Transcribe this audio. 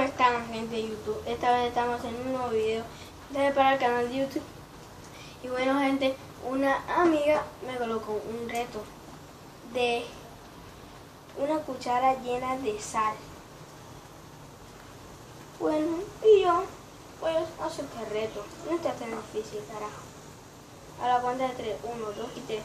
están, gente de YouTube? Esta vez estamos en un nuevo video para el canal de YouTube. Y bueno, gente, una amiga me colocó un reto de una cuchara llena de sal. Bueno, y yo pues acepté el reto. No está tan difícil, carajo. A la cuenta de 3, 1, 2 y 3.